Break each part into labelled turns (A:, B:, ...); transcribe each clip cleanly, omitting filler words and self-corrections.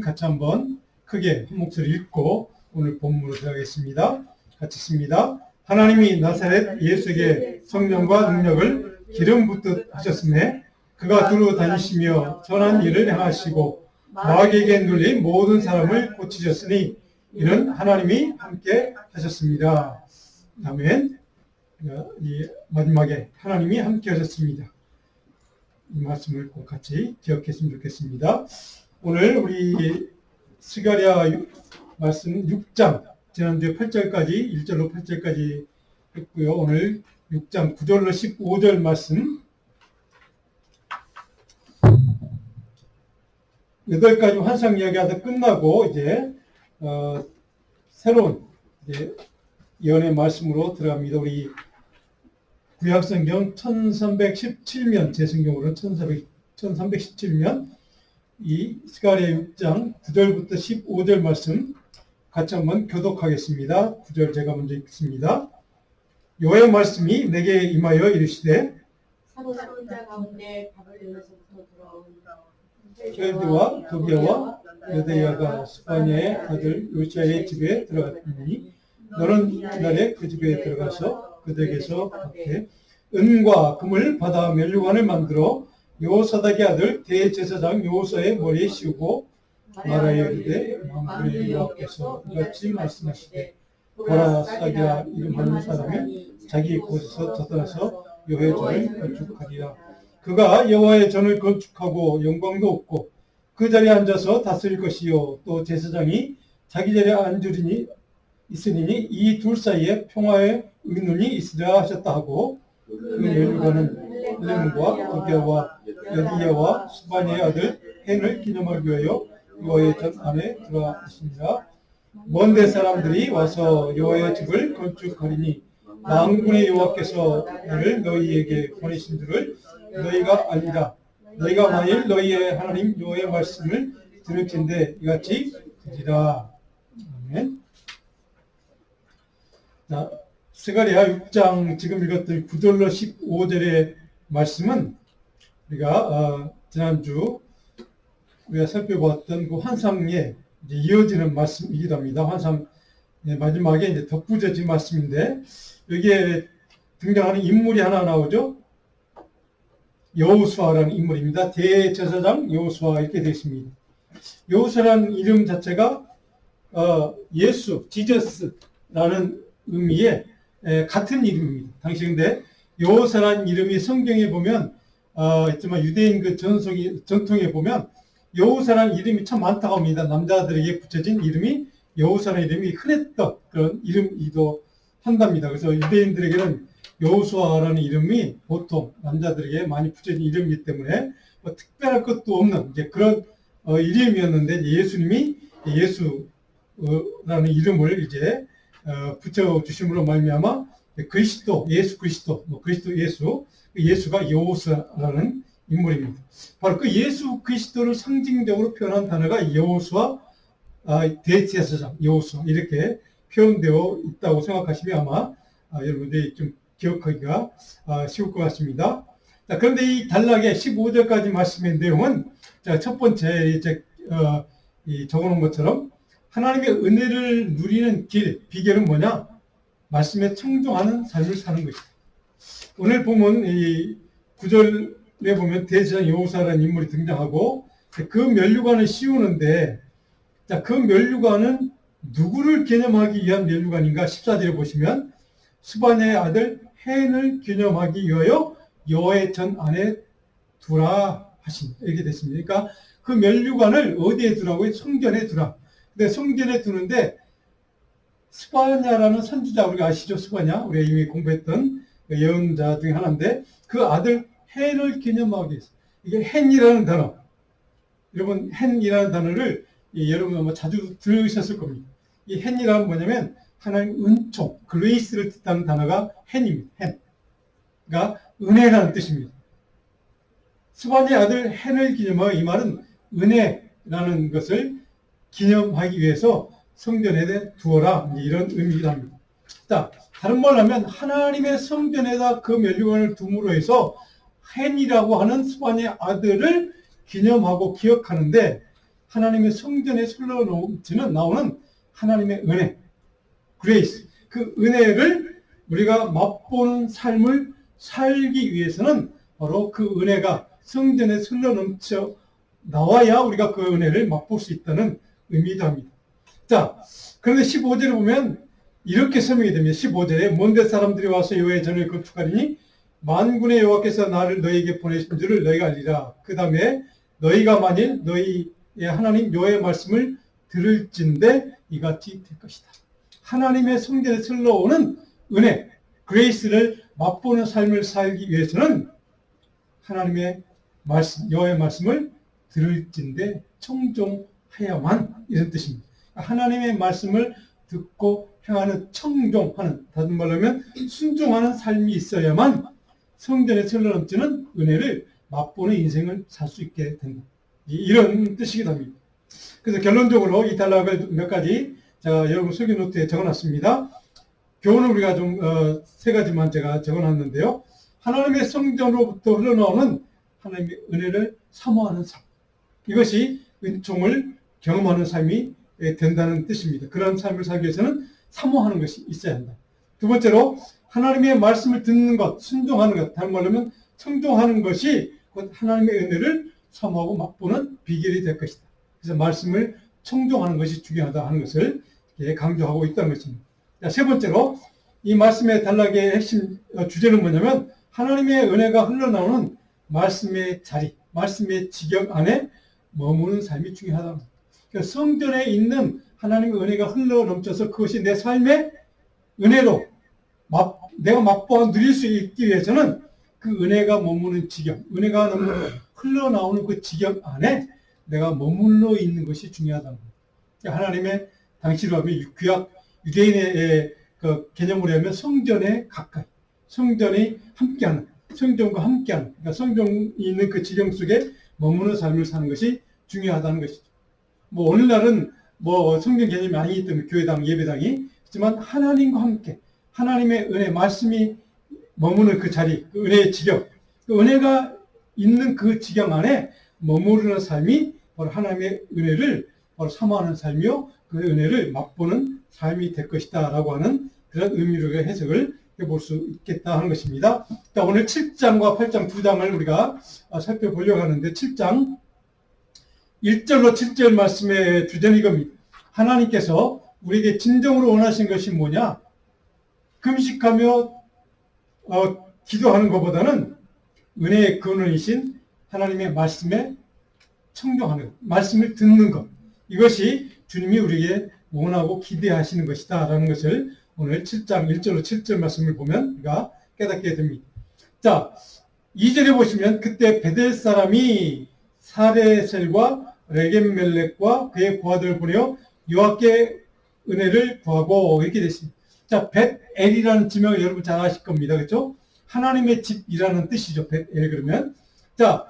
A: 같이 한번 크게 한 목소리 읽고 오늘 본문으로 들어가겠습니다. 같이 읽습니다. 하나님이 나사렛 예수에게 성령과 능력을 기름 붓듯 하셨음에 그가 두루 다니시며 선한 일을 행하시고 마귀에게 눌린 모든 사람을 고치셨으니 이는 하나님이 함께 하셨습니다. 아멘. 이 마지막에 하나님이 함께 하셨습니다. 이 말씀을 꼭 같이 기억했으면 좋겠습니다. 오늘 우리 스가랴 말씀 6장, 지난주에 8절까지 1절로 8절까지 했고요. 오늘 6장 9절로 15절 말씀 8가지 환상 이야기하다 끝나고 이제 새로운 예언의 말씀으로 들어갑니다. 우리 구약성경 1317면, 제 성경으로는 1317면 이 스가랴 6장 9절부터 15절 말씀 같이 한번 교독하겠습니다. 9절 제가 먼저 읽습니다. 여호와의 말씀이 내게 임하여 이르시되
B: 사로잡은 자 가운데 바벨론에서부터 돌아온
A: 헬드와 도비아와 여대야가 스파냐의 아들 요시아의 집에 들어갔더니 너는 그날에 그 집에 들어가서 그들에게서 받되 은과 금을 받아 면류관을 만들어 여호사닥의 아들 대제사장 여호수아의 머리에 씌우고 말하여 이르되 만군의 여호와께서 이같이 말씀하시되 보라 사기라 이름하는 사람이 자기 곳에서 떠나서 여호와의 전을 건축하리라. 그가 여호와의 전을 건축하고 영광도 없고 그 자리에 앉아서 다스릴 것이요 또 제사장이 자기 자리에 앉으리니 있으니 이 둘 사이에 평화의 의눈이 있으리라 하셨다 하고 그 면류관은 헬렘과 도비아와 여디야와 스바냐의 아들 헨을 기념하기 위하여 여호와의 전 안에 들어갔습니다. 먼데 사람들이 와서 여호와의 집을 건축하리니 만군의 여호와께서 나를 너희에게 보내신 줄을 너희가 아니라 너희가 만일 너희의 하나님 여호와의 말씀을 들을진대 이같이 되리라. 아멘. 자, 스가랴 6장 지금 읽었던 9절로 15절의 말씀은 우리가 지난주 우리가 살펴봤던 그 환상에 이제 이어지는 말씀이기도 합니다. 환상 마지막에 이제 덧붙여진 말씀인데 여기에 등장하는 인물이 하나 나오죠. 여호수아라는 인물입니다. 대제사장 여호수아 이렇게 되어 있습니다. 여호수아라는 이름 자체가 예수, 지저스라는 의미의 같은 이름입니다. 당시 근데 여호수아라는 이름이 성경에 보면 있지만 유대인 그 전통에 보면 여호수아라는 이름이 참 많다고 합니다. 남자들에게 붙여진 이름이 여호수아라는 이름이 흔했던 그런 이름이기도 한답니다. 그래서 유대인들에게는 여호수아라는 이름이 보통 남자들에게 많이 붙여진 이름이기 때문에 뭐 특별할 것도 없는 이제 그런 이름이었는데 예수님이 예수라는 이름을 이제 붙여 주심으로 말미암아 그리스도, 예수 그리스도, 그리스도 예수가 여호수아라는 인물입니다. 바로 그 예수 그리스도를 상징적으로 표현한 단어가 여호수아, 대제사장 여호수아 이렇게 표현되어 있다고 생각하시면 아마 여러분들이 좀 기억하기가 쉬울 것 같습니다. 자, 그런데 이 단락의 15절까지 말씀의 내용은 자, 첫 번째 적어놓은 것처럼 하나님의 은혜를 누리는 길, 비결은 뭐냐? 말씀에 청종하는 삶을 사는 것이다. 오늘 보면 이 9절에 보면 대제사장 여호수아라는 인물이 등장하고 그 면류관을 씌우는데 자, 그 면류관은 누구를 기념하기 위한 면류관인가? 14절에 보시면 스바냐의 아들 헨을 기념하기 위하여 여호와의 전 안에 두라 하신 이렇게 됐습니다. 그러니까 그 면류관을 어디에 두라고요? 성전에 두라. 근데 성전에 두는데 스바냐라는 선지자 우리가 아시죠? 스바냐 우리가 이미 공부했던 예언자 중에 하나인데 그 아들 헨을 기념하기 위해서 이게 헨이라는 단어 여러분 헨이라는 단어를 여러분 아마 자주 들으셨을 겁니다. 이 헨이라는 뭐냐면 하나님 은총, 그레이스를 뜻하는 단어가 헨입니다. 헨. 그러니까 은혜라는 뜻입니다. 스바냐의 아들 헨을 기념하여 이 말은 은혜라는 것을 기념하기 위해서 성전에 두어라 이런 의미이기도 합니다. 자, 다른 말로 하면 하나님의 성전에다 그 면류관을 둠으로 해서 헨이라고 하는 스바냐의 아들을 기념하고 기억하는데 하나님의 성전에 흘러넘치는 나오는 하나님의 은혜, 그레이스, 그 은혜를 우리가 맛보는 삶을 살기 위해서는 바로 그 은혜가 성전에 흘러넘쳐 나와야 우리가 그 은혜를 맛볼 수 있다는 의미도 합니다. 자, 그런데 15절을 보면 이렇게 설명이 됩니다. 15절에 먼데 사람들이 와서 여호와의 전을 건축하리니 만군의 여호와께서 나를 너희에게 보내신 줄을 너희가 알리라. 그 다음에 너희가 만일 너희의 하나님 여호와의 말씀을 들을진대 이같이 될 것이다. 하나님의 성전에 흘러오는 은혜, 그레이스를 맛보는 삶을 살기 위해서는 하나님의 말씀, 여호와의 말씀을 들을진대 청종해야만, 이런 뜻입니다. 하나님의 말씀을 듣고 행하는, 청종하는, 다른 말로 하면 순종하는 삶이 있어야만 성전에 흘러넘치는 은혜를 맛보는 인생을 살 수 있게 된다. 이런 뜻이기도 합니다. 그래서 결론적으로 이 단락을 몇 가지 제가 여러분 설교 노트에 적어놨습니다. 교훈은 우리가 좀 세 가지만 제가 적어놨는데요. 하나님의 성전으로부터 흘러나오는 하나님의 은혜를 사모하는 삶, 이것이 은총을 경험하는 삶이 된다는 뜻입니다. 그런 삶을 살기 위해서는 사모하는 것이 있어야 한다. 두 번째로 하나님의 말씀을 듣는 것, 순종하는 것, 다른 말로 하면 청종하는 것이 곧 하나님의 은혜를 사모하고 맛보는 비결이 될 것이다. 그래서 말씀을 청종하는 것이 중요하다 하는 것을 강조하고 있다는 것입니다. 자, 세 번째로 이 말씀의 단락의 핵심 주제는 뭐냐면 하나님의 은혜가 흘러나오는 말씀의 자리, 말씀의 지경 안에 머무는 삶이 중요하다. 그러니까 성전에 있는 하나님의 은혜가 흘러넘쳐서 그것이 내 삶의 은혜로 내가 맛보아 누릴 수 있기 위해서는 그 은혜가 머무는 지경, 은혜가 흘러나오는 그 지경 안에 내가 머물러 있는 것이 중요하다는 거예요. 그러니까 하나님의 당시로 하면 구약 유대인의 그 개념으로 하면 성전에 가까이, 성전이 함께하는, 성전과 함께하는, 그러니까 성전이 있는 그 지경 속에 머무는 삶을 사는 것이 중요하다는 것이죠. 뭐 오늘날은 뭐 성경 개념이 아니기 때문에 교회당, 예배당이, 하지만 하나님과 함께 하나님의 은혜, 말씀이 머무는 그 자리, 그 은혜의 지경, 그 은혜가 있는 그 지경 안에 머무르는 삶이 바로 하나님의 은혜를 바로 사모하는 삶이요, 그 은혜를 맛보는 삶이 될 것이다 라고 하는 그런 의미로 해석을 해볼 수 있겠다 하는 것입니다. 자, 오늘 7장과 8장 두 장을 우리가 살펴보려고 하는데 7장 1절로 7절 말씀의 주제는 이겁니다. 하나님께서 우리에게 진정으로 원하신 것이 뭐냐? 금식하며 기도하는 것보다는 은혜의 근원이신 하나님의 말씀에 청종하는 것, 말씀을 듣는 것, 이것이 주님이 우리에게 원하고 기대하시는 것이다 라는 것을 오늘 7장 1절로 7절 말씀을 보면 우리가 깨닫게 됩니다. 자, 2절에 보시면 그때 베델 사람이 사레셀과 레겜멜렉과 그의 부하들을 보내어 여호와께 은혜를 구하고 이렇게 됐습니다. 자, 벳엘이라는 지명을 여러분 잘 아실 겁니다. 그렇죠? 하나님의 집이라는 뜻이죠. 벳엘 그러면. 자,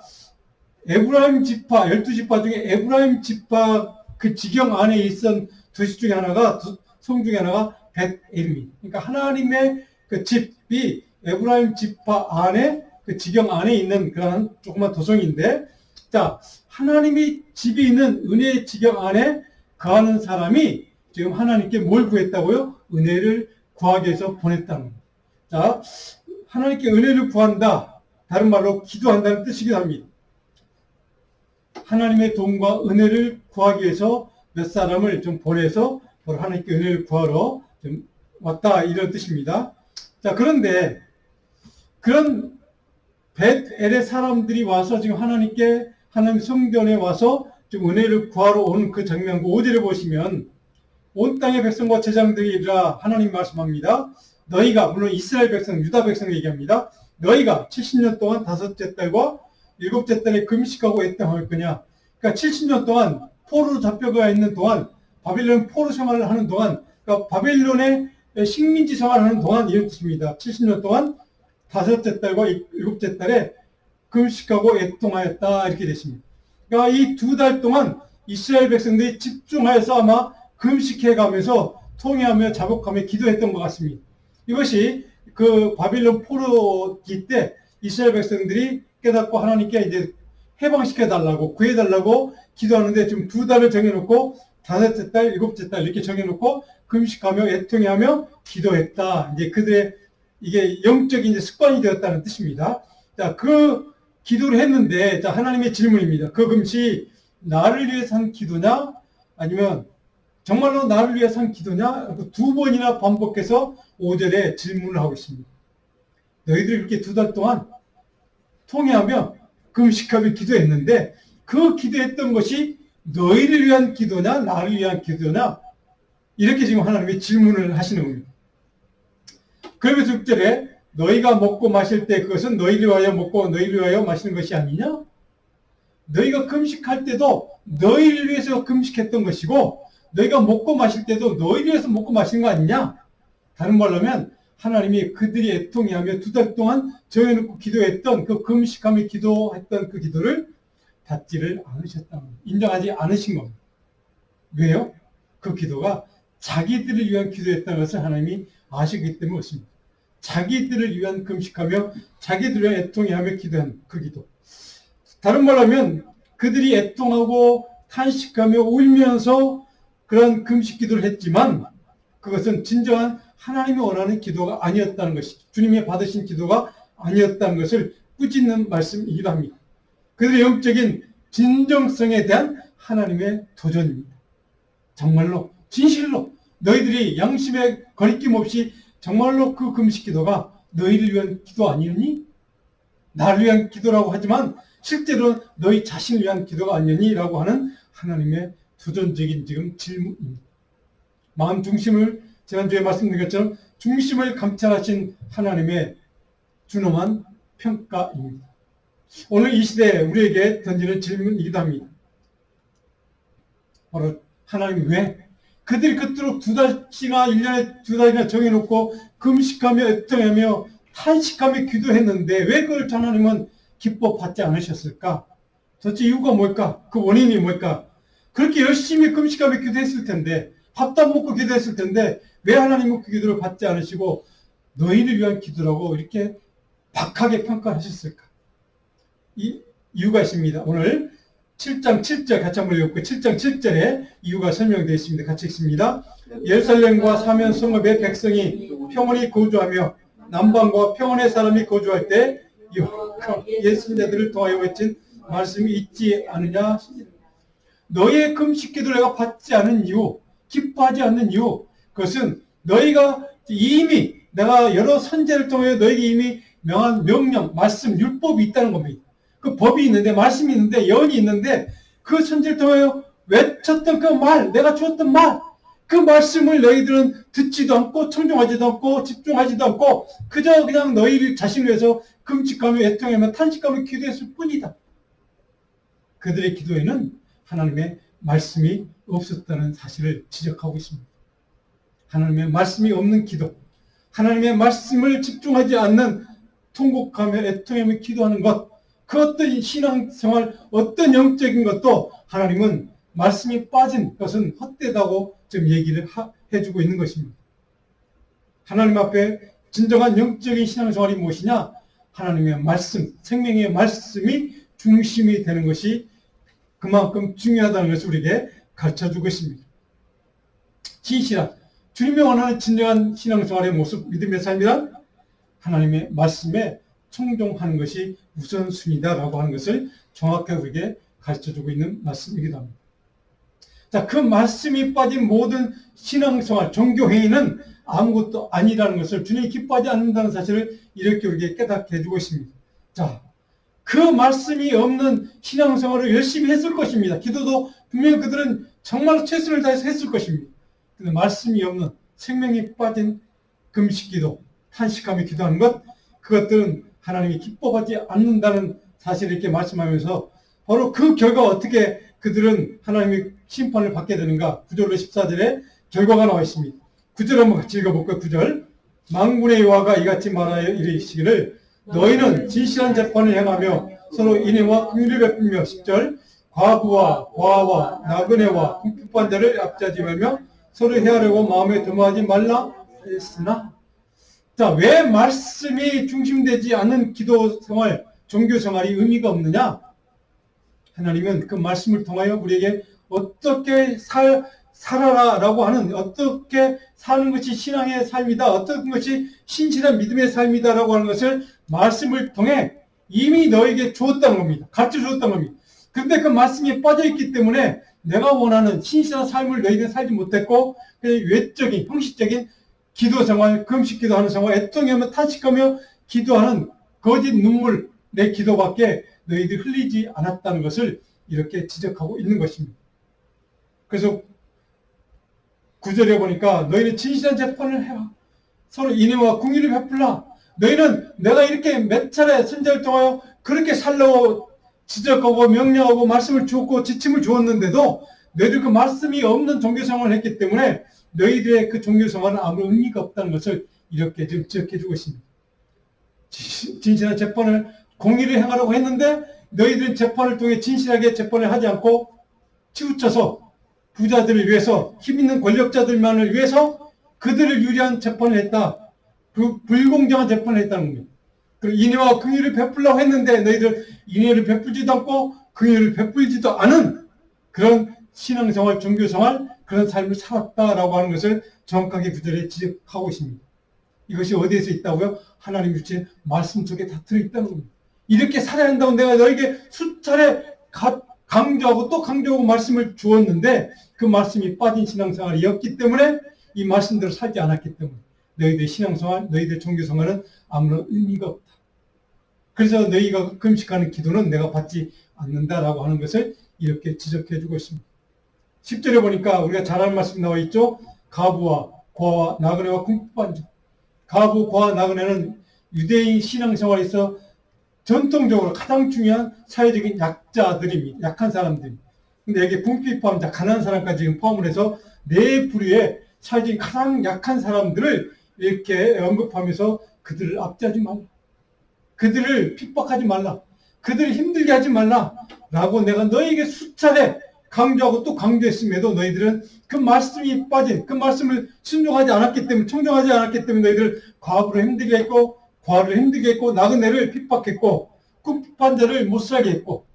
A: 에브라임 지파, 12지파 중에 에브라임 지파 그 지경 안에 있던 도시 중에 하나가, 성 중에 하나가 벳엘입니다. 그러니까 하나님의 그 집이 에브라임 지파 안에, 그 지경 안에 있는 그런 조그만 도성인데, 자, 하나님이 집이 있는 은혜의 지경 안에 거하는 사람이 지금 하나님께 뭘 구했다고요? 은혜를 구하기 위해서 보냈다는 거예요. 자, 하나님께 은혜를 구한다. 다른 말로 기도한다는 뜻이기도 합니다. 하나님의 도움과 은혜를 구하기 위해서 몇 사람을 좀 보내서 하나님께 은혜를 구하러 좀 왔다, 이런 뜻입니다. 자, 그런데 그런 벳엘의 사람들이 와서 지금 하나님께, 하나님 성전에 와서 좀 은혜를 구하러 오는 그 장면, 5절에 보시면 온 땅의 백성과 제장들이 이르라 하나님 말씀합니다. 너희가, 물론 이스라엘 백성, 유다 백성 얘기합니다. 너희가 70년 동안 다섯째 달과 일곱째 달에 금식하고 애통할 거냐. 그러니까 70년 동안 포로로 잡혀가 있는 동안, 바빌론 포로 생활을 하는 동안, 그러니까 바빌론의 식민지 생활을 하는 동안, 이런 뜻입니다. 70년 동안 다섯째 달과 일곱째 달에 금식하고 애통하였다, 이렇게 됐습니다. 그러니까 이 두 달 동안 이스라엘 백성들이 집중해서 아마 금식해 가면서 통회하며 자복하며 기도했던 것 같습니다. 이것이 그 바빌론 포로기 때 이스라엘 백성들이 깨닫고 하나님께 이제 해방시켜달라고, 구해달라고 기도하는데 지금 2달을 정해놓고 5째 달, 7째 달 이렇게 정해놓고 금식하며 애통해하며 기도했다. 이제 그들의 이게 영적인 이제 습관이 되었다는 뜻입니다. 자, 그 기도를 했는데, 자, 하나님의 질문입니다. 그 금식 나를 위해서 한 기도냐? 아니면 정말로 나를 위해서 한 기도냐? 2번이나 반복해서 5절에 질문을 하고 있습니다. 너희들이 그렇게 2달 동안 통회하며 금식하며 기도했는데 그 기도했던 것이 너희를 위한 기도냐 나를 위한 기도냐 이렇게 지금 하나님이 질문을 하시는 겁니다. 그러면서 6절에 너희가 먹고 마실 때 그것은 너희를 위하여 먹고 너희를 위하여 마시는 것이 아니냐? 너희가 금식할 때도 너희를 위해서 금식했던 것이고 너희가 먹고 마실 때도 너희를 위해서 먹고 마시는 거 아니냐? 다른 말로 하면 하나님이 그들이 애통해하며 2달 동안 정해놓고 기도했던 그 금식하며 기도했던 그 기도를 받지를 않으셨다는 겁니다. 인정하지 않으신 겁니다. 왜요? 그 기도가 자기들을 위한 기도였다는 것을 하나님이 아시기 때문에 그렇습니다. 자기들을 위한 금식하며 자기들을 위한 애통해하며 기도한 그 기도. 다른 말로 하면 그들이 애통하고 탄식하며 울면서 그런 금식 기도를 했지만 그것은 진정한 하나님이 원하는 기도가 아니었다는 것이죠. 주님이 받으신 기도가 아니었다는 것을 꾸짖는 말씀이기도 합니다. 그들의 영적인 진정성에 대한 하나님의 도전입니다. 정말로 진실로 너희들이 양심에 거리낌 없이 정말로 그 금식 기도가 너희를 위한 기도 아니었니? 나를 위한 기도라고 하지만 실제로 너희 자신을 위한 기도가 아니었니? 라고 하는 하나님의 도전적인 지금 질문입니다. 마음 중심을 지난주에 말씀드린 것처럼 중심을 감찰하신 하나님의 준엄한 평가입니다. 오늘 이 시대에 우리에게 던지는 질문이기도 합니다. 바로 하나님 왜? 그들이 그토록 2달씩이나 1년에 2달이나 정해놓고 금식하며 애통하며 탄식하며 기도했는데 왜 그걸 하나님은 기뻐 받지 않으셨을까? 도대체 이유가 뭘까? 그 원인이 뭘까? 그렇게 열심히 금식하며 기도했을 텐데 밥도 안 먹고 기도했을 텐데 왜 하나님은 그 기도를 받지 않으시고 너희를 위한 기도라고 이렇게 박하게 평가하셨을까? 이 이유가 있습니다. 오늘 7장 7절 같이 한번 읽고 7장 7절에 이유가 설명되어 있습니다. 같이 읽습니다. 예루살렘과 사면 성읍의 백성이 평온히 거주하며 남방과 평온의 사람이 거주할 때 여호와가 예수님들을 통하여 외친 말씀이 있지 않느냐? 너희의 금식 기도를 내가 받지 않은 이유, 기뻐하지 않는 이유, 그것은 너희가 이미 내가 여러 선제를 통해 너희에게 이미 명한 명령, 말씀, 율법이 있다는 겁니다. 그 법이 있는데, 말씀이 있는데, 예언이 있는데 그 선제를 통해 외쳤던 그 말, 내가 주었던 말, 그 말씀을 너희들은 듣지도 않고 청종하지도 않고 집중하지도 않고 그저 그냥 너희 자신을 위해서 금식하며 애통하며 탄식하며 기도했을 뿐이다. 그들의 기도에는 하나님의 말씀이 없었다는 사실을 지적하고 있습니다. 하나님의 말씀이 없는 기도, 하나님의 말씀을 집중하지 않는 통곡하며 애통하며 기도하는 것, 그 어떤 신앙생활, 어떤 영적인 것도 하나님은 말씀이 빠진 것은 헛되다고 지금 얘기를 해주고 있는 것입니다. 하나님 앞에 진정한 영적인 신앙생활이 무엇이냐? 하나님의 말씀, 생명의 말씀이 중심이 되는 것이 그만큼 중요하다는 것을 우리에게 가르쳐주고 있습니다. 진실한, 주님이 원하는 진정한 신앙생활의 모습, 믿음의 삶이란 하나님의 말씀에 청종하는 것이 우선순위다라고 하는 것을 정확하게 우리에게 가르쳐주고 있는 말씀이기도 합니다. 자, 그 말씀이 빠진 모든 신앙생활, 종교행위는 아무것도 아니라는 것을 주님이 기뻐하지 않는다는 사실을 이렇게 우리에게 깨닫게 해주고 있습니다. 자, 그 말씀이 없는 신앙생활을 열심히 했을 것입니다. 기도도 분명히 그들은 정말 최선을 다해서 했을 것입니다. 근데 말씀이 없는 생명이 빠진 금식기도, 탄식하며 기도하는 것, 그것들은 하나님이 기뻐하지 않는다는 사실을 이렇게 말씀하면서 바로 그 결과 어떻게 그들은 하나님의 심판을 받게 되는가? 9절로 14절에 결과가 나와 있습니다. 9절 한번 같이 읽어볼까요? 9절. 만군의 여호와가 이같이 말하여 이르시기를 너희는 진실한 재판을 행하며 서로 인애와 긍휼을 베풀며 10절. 과부와 고아와 나그네와 궁핍한 자를 압제하지 말며 서로 헤아려고 마음에 도모하지 말라 했으나, 자, 왜 말씀이 중심되지 않는 기도 생활, 종교 생활이 의미가 없느냐? 하나님은 그 말씀을 통하여 우리에게 어떻게 살아라라고 하는, 어떻게 사는 것이 신앙의 삶이다, 어떤 것이 신실한 믿음의 삶이다라고 하는 것을 말씀을 통해 이미 너에게 주었다는 겁니다. 가르쳐 주었다는 겁니다. 그런데 그 말씀이 빠져있기 때문에 내가 원하는 신실한 삶을 너희들은 살지 못했고, 그냥 외적인, 형식적인 기도 생활, 금식 기도하는 생활, 애통하며 탄식하며 기도하는 거짓 눈물, 내 기도밖에 너희들이 흘리지 않았다는 것을 이렇게 지적하고 있는 것입니다. 그래서 9절에 보니까 너희는 진실한 재판을 해라. 서로 인애와 긍휼을 베풀라. 너희는 내가 이렇게 몇 차례 선자를 통하여 그렇게 살라고 지적하고 명령하고 말씀을 주었고 지침을 주었는데도 너희들 그 말씀이 없는 종교생활을 했기 때문에 너희들의 그 종교생활은 아무런 의미가 없다는 것을 이렇게 지금 지적해주고 있습니다. 진실한 재판을 공의를 행하라고 했는데 너희들은 재판을 통해 진실하게 재판을 하지 않고 치우쳐서 부자들을 위해서, 힘 있는 권력자들만을 위해서 그들을 유리한 재판을 했다. 불공정한 재판을 했다는 겁니다. 그리고 인애와 긍휼을 베풀라고 했는데 너희들 인애를 베풀지도 않고 긍휼을 베풀지도 않은 그런 신앙생활, 종교생활, 그런 삶을 살았다라고 하는 것을 정확하게 구절에 지적하고 있습니다. 이것이 어디에서 있다고요? 하나님 주신 말씀 속에 다 들어있다는 겁니다. 이렇게 살아야 한다고 내가 너에게 수차례 강조하고 또 강조하고 말씀을 주었는데 그 말씀이 빠진 신앙생활이었기 때문에 이 말씀대로 살지 않았기 때문에 너희들의 신앙생활, 너희들의 종교생활은 아무런 의미가 없다. 그래서 너희가 금식하는 기도는 내가 받지 않는다라고 하는 것을 이렇게 지적해주고 있습니다. 10절에 보니까 우리가 잘 아는 말씀 나와 있죠. 가부와 고아와 나그네와 궁핍한 자. 가부, 고아, 나그네는 유대인 신앙생활에서 전통적으로 가장 중요한 사회적인 약자들입니다. 약한 사람들입니다. 근데 여기 궁핍한 자, 가난한 사람까지 지금 포함을 해서 네 부류의 사회적인 가장 약한 사람들을 이렇게 언급하면서 그들을 압제하지 말라. 그들을 핍박하지 말라. 그들을 힘들게 하지 말라. 라고 내가 너에게 수차례 강조하고 또 강조했음에도 너희들은 그 말씀이 빠진, 그 말씀을 순종하지 않았기 때문에, 청종하지 않았기 때문에 너희들 과부를 힘들게 했고, 과를 힘들게 했고, 나그네를 핍박했고, 궁핍한 자를 못 살게 했고,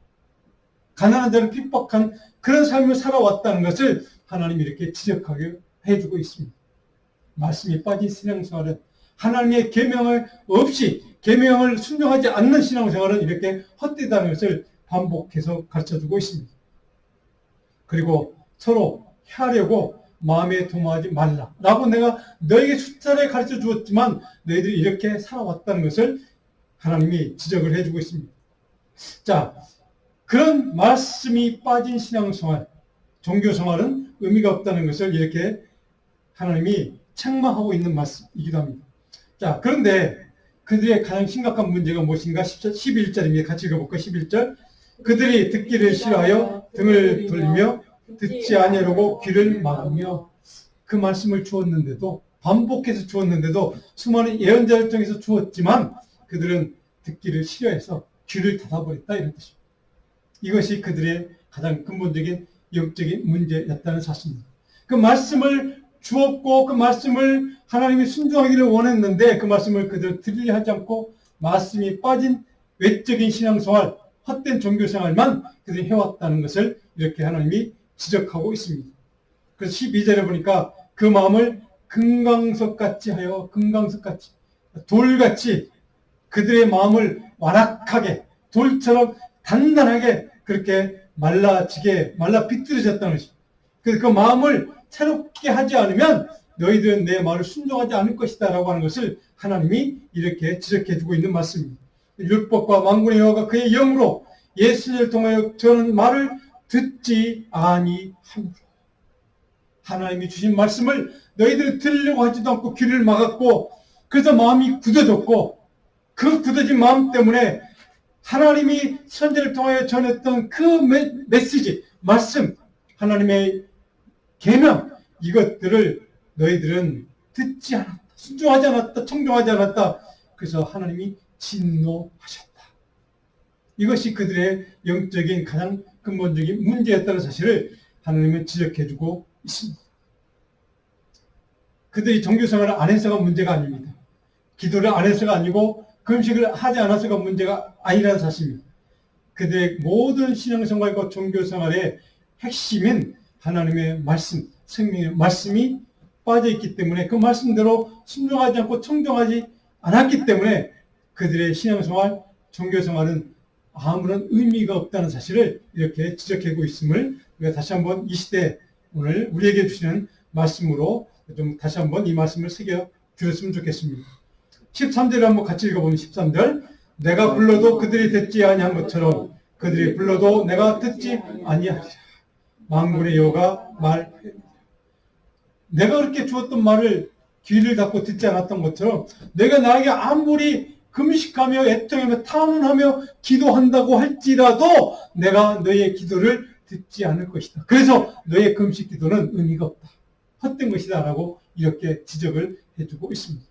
A: 가난한 자를 핍박한 그런 삶을 살아왔다는 것을 하나님이 이렇게 지적하게 해주고 있습니다. 말씀이 빠진 신앙생활은 하나님의 계명을 없이 계명을 순종하지 않는 신앙생활은 이렇게 헛되다는 것을 반복해서 가르쳐주고 있습니다. 그리고 서로 해하려고 마음에 도모하지 말라 라고 내가 너에게 수차례 가르쳐 주었지만 너희들이 이렇게 살아왔다는 것을 하나님이 지적을 해주고 있습니다. 자, 그런 말씀이 빠진 신앙생활, 종교생활은 의미가 없다는 것을 이렇게 하나님이 책망하고 있는 말씀이기도 합니다. 자, 그런데 그들의 가장 심각한 문제가 무엇인가? 11절입니다. 같이 읽어볼까요? 11절. 그들이 듣기를 싫어하여 등을 돌리며 듣지 아니하려고 귀를 막으며. 그 말씀을 주었는데도, 반복해서 주었는데도, 수많은 예언자를 통해서 주었지만 그들은 듣기를 싫어해서 귀를 닫아버렸다, 이런 뜻입니다. 이것이 그들의 가장 근본적인 영적인 문제였다는 사실입니다. 그 말씀을 주었고 그 말씀을 하나님이 순종하기를 원했는데 그 말씀을 그들 들으려 하지 않고 말씀이 빠진 외적인 신앙생활, 헛된 종교생활만 그들이 해왔다는 것을 이렇게 하나님이 지적하고 있습니다. 그래서 12절에 보니까 그 마음을 금강석같이 하여, 금강석같이, 돌같이 그들의 마음을 완악하게, 돌처럼 단단하게 그렇게 말라지게, 말라 비틀어졌다는 것입니다. 그래서 그 마음을 새롭게 하지 않으면 너희들은 내 말을 순종하지 않을 것이다 라고 하는 것을 하나님이 이렇게 지적해주고 있는 말씀입니다. 율법과 만군의 여호와가 그의 영으로 예수를 통하여 저는 말을 듣지 아니하므로. 하나님이 주신 말씀을 너희들이 들으려고 하지도 않고 귀를 막았고, 그래서 마음이 굳어졌고, 그 굳어진 마음 때문에 하나님이 선지를 통하여 전했던 그 메시지, 말씀, 하나님의 계명, 이것들을 너희들은 듣지 않았다, 순종하지 않았다, 청종하지 않았다. 그래서 하나님이 진노하셨다. 이것이 그들의 영적인 가장 근본적인 문제였다는 사실을 하나님은 지적해주고 있습니다. 그들이 종교생활을 안 해서가 문제가 아닙니다. 기도를 안 해서가 아니고 금식을 하지 않아서가 문제가 아니라는 사실입니다. 그들의 모든 신앙생활과 종교생활의 핵심인 하나님의 말씀, 생명의 말씀이 빠져있기 때문에 그 말씀대로 순종하지 않고 청종하지 않았기 때문에 그들의 신앙생활, 종교생활은 아무런 의미가 없다는 사실을 이렇게 지적하고 있음을 우리가 다시 한번 이 시대 오늘 우리에게 주시는 말씀으로 좀 다시 한번 이 말씀을 새겨 들었으면 좋겠습니다. 13절을 한번 같이 읽어보면 13절 내가 불러도 그들이 듣지 아니한 것처럼 그들이 불러도 내가 듣지 아니하리라. 만군의 여호와가 말 내가 그렇게 주었던 말을 귀를 닫고 듣지 않았던 것처럼 내가 나에게 아무리 금식하며 애통하며 탐문하며 기도한다고 할지라도 내가 너의 기도를 듣지 않을 것이다. 그래서 너의 금식 기도는 의미가 없다. 헛된 것이다 라고 이렇게 지적을 해주고 있습니다.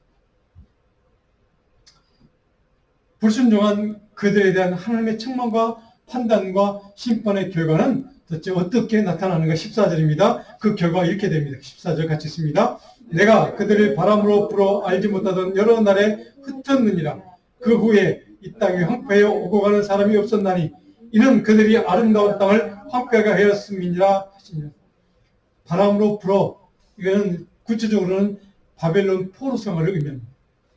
A: 불순종한 그들에 대한 하나님의 책망과 판단과 심판의 결과는 도대체 어떻게 나타나는가 14절입니다. 그 결과가 이렇게 됩니다. 14절 같이 읽습니다. 내가 그들을 바람으로 불어 알지 못하던 여러 날에 흩었느니라. 그 후에 이 땅에 황폐하여 오고 가는 사람이 없었나니 이는 그들이 아름다운 땅을 황폐하게 하였음이니라 하시니라. 바람으로 불어 이거는 구체적으로는 바벨론 포로 생활을 의미합니다.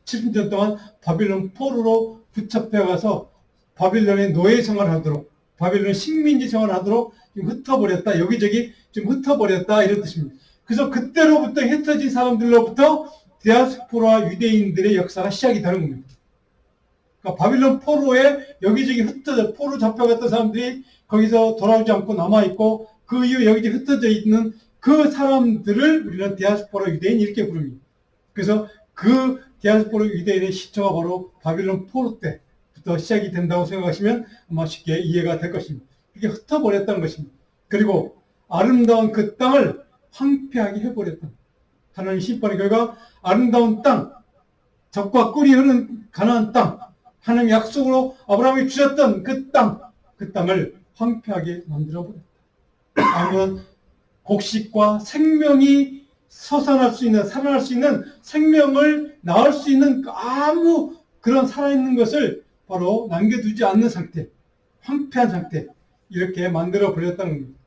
A: 70년 동안 바벨론 포로로 붙잡혀가서 바벨론의 노예 생활을 하도록 바벨론 식민지 생활을 하도록 지금 흩어버렸다. 여기저기 좀 흩어버렸다. 이런 뜻입니다. 그래서 그때로부터 흩어진 사람들로부터 디아스포라 유대인들의 역사가 시작이 되는 겁니다. 그러니까 바빌론 포로에 여기저기 흩어져 포로 잡혀갔던 사람들이 거기서 돌아오지 않고 남아있고 그 이후 여기저기 흩어져 있는 그 사람들을 우리는 디아스포라 유대인 이렇게 부릅니다. 그래서 그 디아스포라 유대인의 시초가 바로 바빌론 포로 때부터 시작이 된다고 생각하시면 아마 쉽게 이해가 될 것입니다. 이게 흩어버렸다는 것입니다. 그리고 아름다운 그 땅을 황폐하게 해버렸다. 하나님 심판의 결과 아름다운 땅, 젖과 꿀이 흐르는 가나안 땅, 하나님 약속으로 아브라함이 주셨던 그 땅을 황폐하게 만들어버렸다. 아무런 곡식과 생명이 솟아날 수 있는, 살아날 수 있는 생명을 낳을 수 있는 아무 그런 살아있는 것을 바로 남겨두지 않는 상태, 황폐한 상태, 이렇게 만들어버렸다는 겁니다.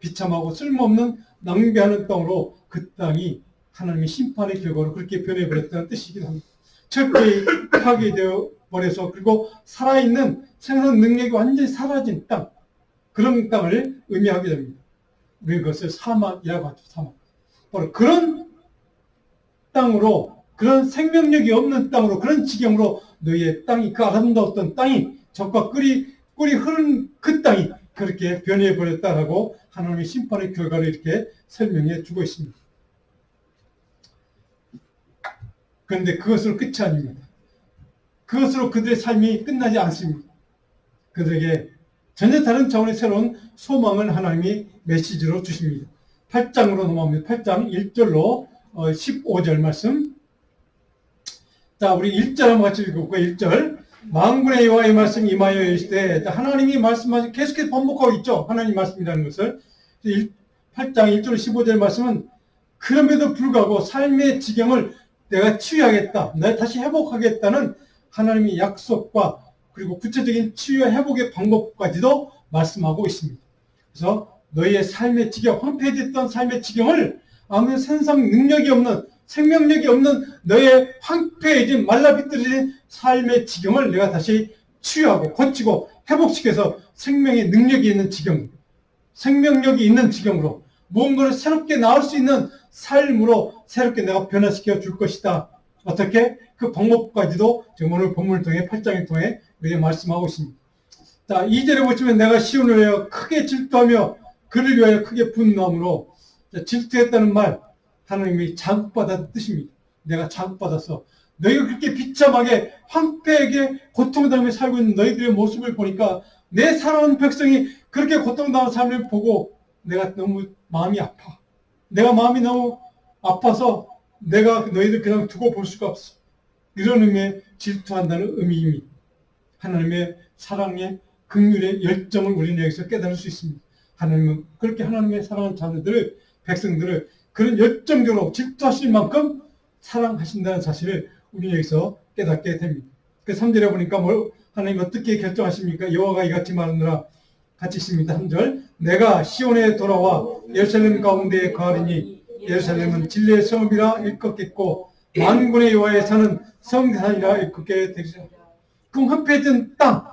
A: 비참하고 쓸모없는 낭비하는 땅으로 그 땅이 하나님의 심판의 결과로 그렇게 변해버렸다는 뜻이기도 합니다. 철저히 파괴되어 버려서 그리고 살아있는 생산 능력이 완전히 사라진 땅, 그런 땅을 의미하게 됩니다. 우리 그것을 사막이라고 하죠. 사막. 바로 그런 땅으로, 그런 생명력이 없는 땅으로, 그런 지경으로 너희의 땅이, 그 아름다웠던 땅이, 젖과 꿀이 흐른 그 땅이 그렇게 변해버렸다라고 하나님의 심판의 결과를 이렇게 설명해 주고 있습니다. 그런데 그것으로 끝이 아닙니다. 그것으로 그들의 삶이 끝나지 않습니다. 그들에게 전혀 다른 차원의 새로운 소망을 하나님이 메시지로 주십니다. 8장으로 넘어갑니다. 8장 1절로 15절 말씀. 자, 우리 1절 한번 같이 읽어볼까요? 1절. 만군의 여호와의 말씀이 임하여 이르시되, 하나님이 말씀하시 계속해서 반복하고 있죠. 하나님 말씀이라는 것을. 8장 1절 15절 말씀은 그럼에도 불구하고 삶의 지경을 내가 치유하겠다, 내가 다시 회복하겠다는 하나님의 약속과 그리고 구체적인 치유와 회복의 방법까지도 말씀하고 있습니다. 그래서 너희의 삶의 지경, 황폐해졌던 삶의 지경을 아무런 생산 능력이 없는, 생명력이 없는 너의 황폐해진 말라비틀어진 삶의 지경을 내가 다시 치유하고 고치고 회복시켜서 생명의 능력이 있는 지경, 생명력이 있는 지경으로 무언가를 새롭게 나올 수 있는 삶으로 새롭게 내가 변화시켜 줄 것이다. 어떻게? 그 방법까지도 지금 오늘 본문을 통해 8장을 통해 우리가 말씀하고 있습니다. 자, 2절에 보시면 내가 시온을 위하여 크게 질투하며 그를 위하여 크게 분노함으로, 질투했다는 말 하나님이 자극받았다는 뜻입니다. 내가 자극받아서 너희가 그렇게 비참하게 황폐하게 고통당하며 살고 있는 너희들의 모습을 보니까 내 사랑하는 백성이 그렇게 고통당하는 삶을 보고 내가 너무 마음이 아파. 내가 마음이 너무 아파서 내가 너희들 그냥 두고 볼 수가 없어. 이런 의미의 질투한다는 의미입니다. 하나님의 사랑의 긍휼의 열정을 우리는 여기서 깨달을 수 있습니다. 하나님은 그렇게 하나님의 사랑하는 자녀들을, 백성들을 그런 열정적으로 질투하실 만큼 사랑하신다는 사실을 우리는 여기서 깨닫게 됩니다. 그 3절에 보니까 하나님 어떻게 결정하십니까? 여호와가 이같이 말하느라 같이 있습니다. 3절. 내가 시온에 돌아와 예루살렘 가운데에 거하리니 예루살렘은 진리의 성읍이라 일컫겠고 만군의 여호와의 산은 성산이라 일컫게 되리라. 그 황폐해진 땅,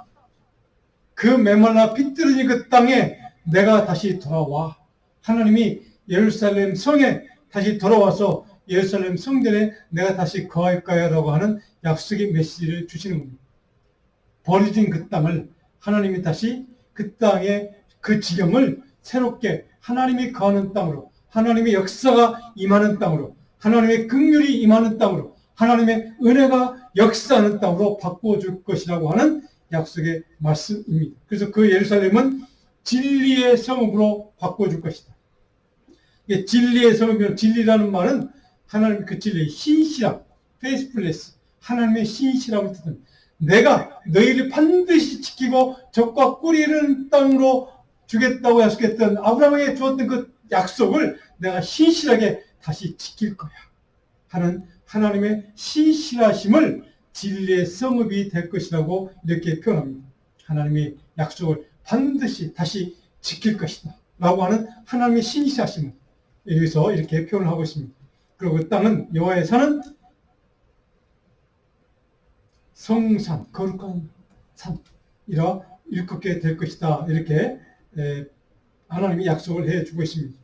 A: 그 메말라 비뚤어진 그 땅에 내가 다시 돌아와 하나님이 예루살렘 성에 다시 돌아와서 예루살렘 성전에 내가 다시 거할 거야라고 하는 약속의 메시지를 주시는 겁니다. 버려진 그 땅을 하나님이 다시 그 땅의 그 지경을 새롭게 하나님이 거하는 땅으로, 하나님의 역사가 임하는 땅으로, 하나님의 긍휼이 임하는 땅으로, 하나님의 은혜가 역사하는 땅으로 바꿔줄 것이라고 하는 약속의 말씀입니다. 그래서 그 예루살렘은 진리의 성읍으로 바꿔줄 것이다. 진리의 성읍이면 진리라는 말은 하나님 그 진리의 신실함, 페이스플레스, 하나님의 신실함을 뜻합니다. 내가 너희를 반드시 지키고 적과 꿀이 흐르는 땅으로 주겠다고 약속했던 아브라함에게 주었던 그 약속을 내가 신실하게 다시 지킬 거야 하는 하나님의 신실하심을 진리의 성읍이 될 것이라고 이렇게 표현합니다. 하나님의 약속을 반드시 다시 지킬 것이다 라고 하는 하나님의 신실하심을 여기서 이렇게 표현을 하고 있습니다. 그리고 그 땅은 여호와의 산은 성산, 거룩한 산이라 일컫게 될 것이다. 이렇게 하나님이 약속을 해주고 있습니다.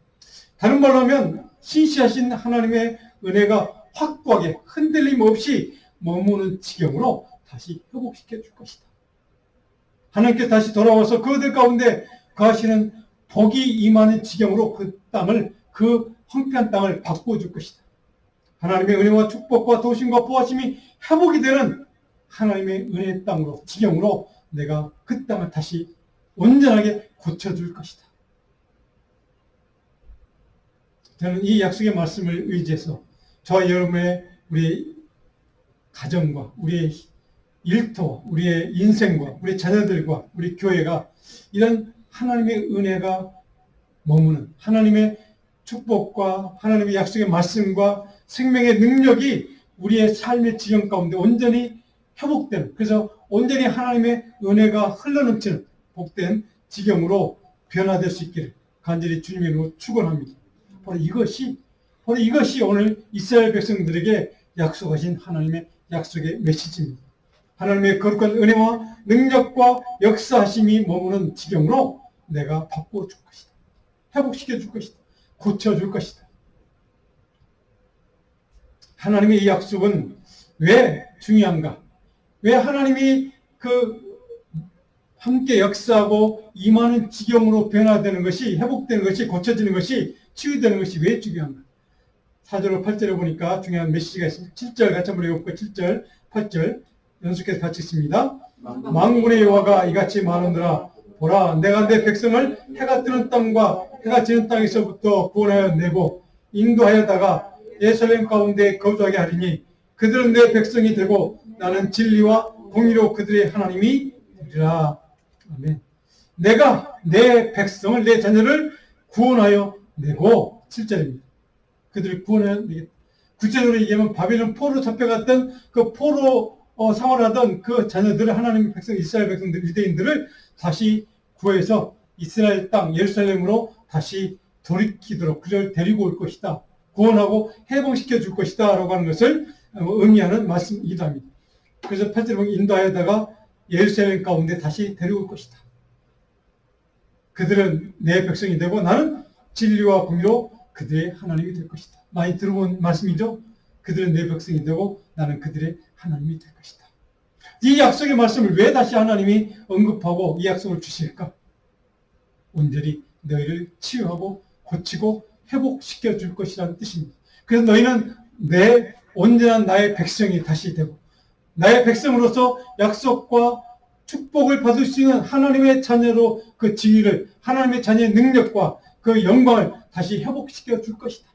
A: 다른 말로 하면 신실하신 하나님의 은혜가 확고하게 흔들림 없이 머무는 지경으로 다시 회복시켜 줄 것이다. 하나님께 다시 돌아와서 그들 가운데 거하시는 복이 임하는 지경으로 그 땅을, 그 황폐한 땅을 바꿔줄 것이다. 하나님의 은혜와 축복과 도심과 보호하심이 회복이 되는 하나님의 은혜의 땅으로, 지경으로 내가 그 땅을 다시 온전하게 고쳐줄 것이다. 저는 이 약속의 말씀을 의지해서 저와 여러분의 우리 가정과 우리의 일터, 우리의 인생과 우리 자녀들과 우리 교회가 이런 하나님의 은혜가 머무는 하나님의 축복과 하나님의 약속의 말씀과 생명의 능력이 우리의 삶의 지경 가운데 온전히 회복되는, 그래서 온전히 하나님의 은혜가 흘러넘치는 복된 지경으로 변화될 수 있기를 간절히 주님의 이름으로 축원합니다. 바로 이것이 오늘 이스라엘 백성들에게 약속하신 하나님의 약속의 메시지입니다. 하나님의 거룩한 은혜와 능력과 역사하심이 머무는 지경으로 내가 바꿔줄 것이다. 회복시켜줄 것이다. 고쳐줄 것이다. 하나님의 이 약속은 왜 중요한가? 왜 하나님이 함께 역사하고 임하는 지경으로 변화되는 것이, 회복되는 것이, 고쳐지는 것이, 치유되는 것이 왜 중요한가? 4절과 8절에 보니까 중요한 메시지가 있습니다. 7절 같이 한번 읽어볼까요? 7절, 8절 연속해서 같이 읽습니다. 만군의 여호와가 이같이 말하노라. 보라, 내가 내 백성을 해가 뜨는 땅과 해가 지는 땅에서부터 구원하여 내고 인도하여다가 예루살렘 가운데 거주하게 하리니 그들은 내 백성이 되고 나는 진리와 공의로 그들의 하나님이 되리라. 아멘. 내가 내 백성을, 내 자녀를 구원하여 내고, 7절입니다. 그들을 구원하여 내겠다. 구체적으로 얘기하면 바벨론 포로 잡혀갔던 그 포로 생활하던 그 자녀들을, 하나님의 백성, 이스라엘 백성들, 유대인들을 다시 구해서 이스라엘 땅 예루살렘으로 다시 돌이키도록 그를 데리고 올 것이다. 구원하고 해방시켜 줄 것이다 라고 하는 것을 의미하는 말씀이기도 합니다. 그래서 8절에 보면 인도하여다가 예루살렘 가운데 다시 데려올 것이다. 그들은 내 백성이 되고 나는 진리와 공의로 그들의 하나님이 될 것이다. 많이 들어본 말씀이죠. 그들은 내 백성이 되고 나는 그들의 하나님이 될 것이다. 이 약속의 말씀을 왜 다시 하나님이 언급하고 이 약속을 주실까? 온전히 너희를 치유하고 고치고 회복시켜 줄 것이라는 뜻입니다. 그래서 너희는 내 온전한 나의 백성이 다시 되고 나의 백성으로서 약속과 축복을 받을 수 있는 하나님의 자녀로 그 지위를, 하나님의 자녀의 능력과 그 영광을 다시 회복시켜 줄 것이다.